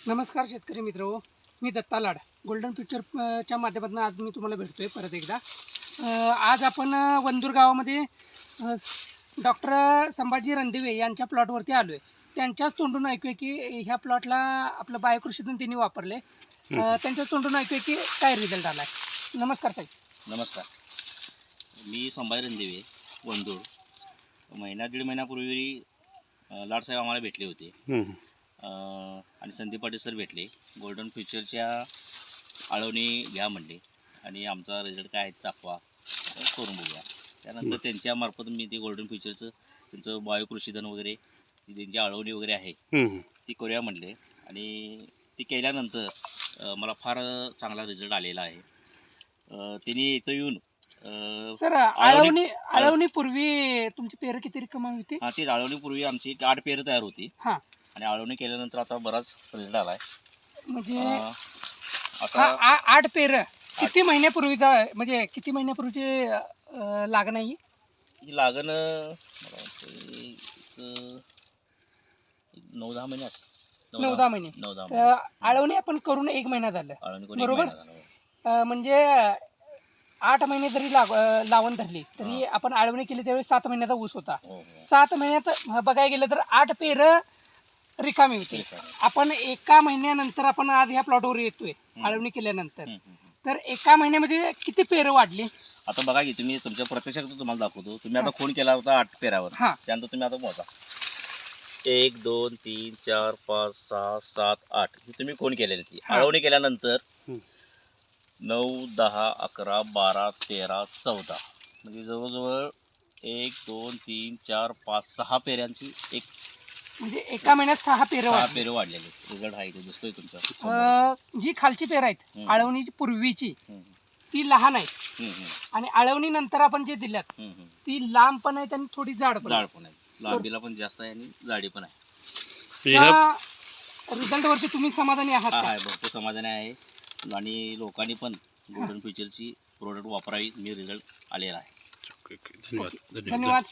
नमस्कार शेतकरी मित्र, मी दत्ता लाड गोल्डन फ्युचरच्या माध्यमातून आज मी तुम्हाला भेटतोय परत एकदा। आज आपण वंदूर गावामध्ये डॉक्टर संभाजी रणदिवे यांच्या प्लॉटवरती आलो आहे। त्यांच्याच तोंडून ऐकूया की ह्या प्लॉटला आपलं बायोकृषीतून त्यांनी वापरले, त्यांच्याच तोंडून ऐकूया की काय रिझल्ट आला आहे। नमस्कार साहेब। नमस्कार, मी संभाजी रणदिवे वंदूर। दीड महिन्यापूर्वी लाडसाहेब आम्हाला भेटले होते आणि संदीप पाटील सर भेटले। गोल्डन फ्युचरच्या आळवणी घ्या म्हणले आणि आमचा रिझल्ट काय आहे दाखवा, करून बघूया। त्यानंतर त्यांच्या मार्फत मी ते गोल्डन फ्युचरचं त्यांचं बायोकृषीधन वगैरे त्यांची आळवणी वगैरे आहे ती करूया म्हणले आणि ती केल्यानंतर मला फार चांगला रिझल्ट आलेला आहे। त्यांनी इथं येऊन सर आळवणीपूर्वी तुमची पेरं किती कमी होती? हां, ती आळवणीपूर्वी आमची 8 पेरं तयार होती आणि आळवणी केल्यानंतर आता बराच रिझल्ट आला आहे। म्हणजे आता 8 पेरं किती महिन्यापूर्वीचा, म्हणजे किती महिन्यापूर्वीची लागण आहे ही लागण मला वाटतं 9-10 महिने असेल। 9-10 महिने। 9-10 महिने आळवणी आपण करून 1 महिना झालं, आळवणी करून बरोबर? 1 महिना झाला। म्हणजे 8 महिने जरी लावण धरली तरी आपण आळवणी केली त्यावेळी 7 महिन्याचा ऊस होता। 7 महिन्यात बघायला गेलं तर 8 पेरं रिकामी होती। आपण 1 महिन्यानंतर आपण आज ह्या प्लॉटवर येतोय आळवणी केल्यानंतर, तर 1 महिन्यामध्ये किती पेरं वाढली? आता बघा की तुम्ही तुमच्या प्रत्यक्षात तुम्हाला दाखवतो। तुम्ही आता फोन केला होता 8 पेरावर, त्यानंतर तुम्ही आता मोजा 1 2 3 4 5 6 7 8 ही तुम्ही फोन केलेली ती आळवणी केल्यानंतर 9 10 11 12 13 14 म्हणजे जवळजवळ 1 2 3 4 5 6 पेऱ्यांची म्हणजे 1 महिन्यात 6 पेरं वाढलेली। रिझल्ट आहे ते दिसतोय तुमचा। जी खालची पेरं आहेत आळवणीची पूर्वीची ती लहान आहे आणि आळवणी नंतर आपण जे दिल्यात ती लांब पण आहे आणि थोडी जाड पण आहे। लांबीला पण जास्त आहे आणि जाडी पण आहे। रिझल्ट वरती तुम्ही समाधानी आहात? आहे, भरपूर समाधानी आहे आणि लोकांनी पण गोल्डन फ्युचरची प्रोडक्ट वापरावी, मी रिझल्ट आलेला आहे। धन्यवाद।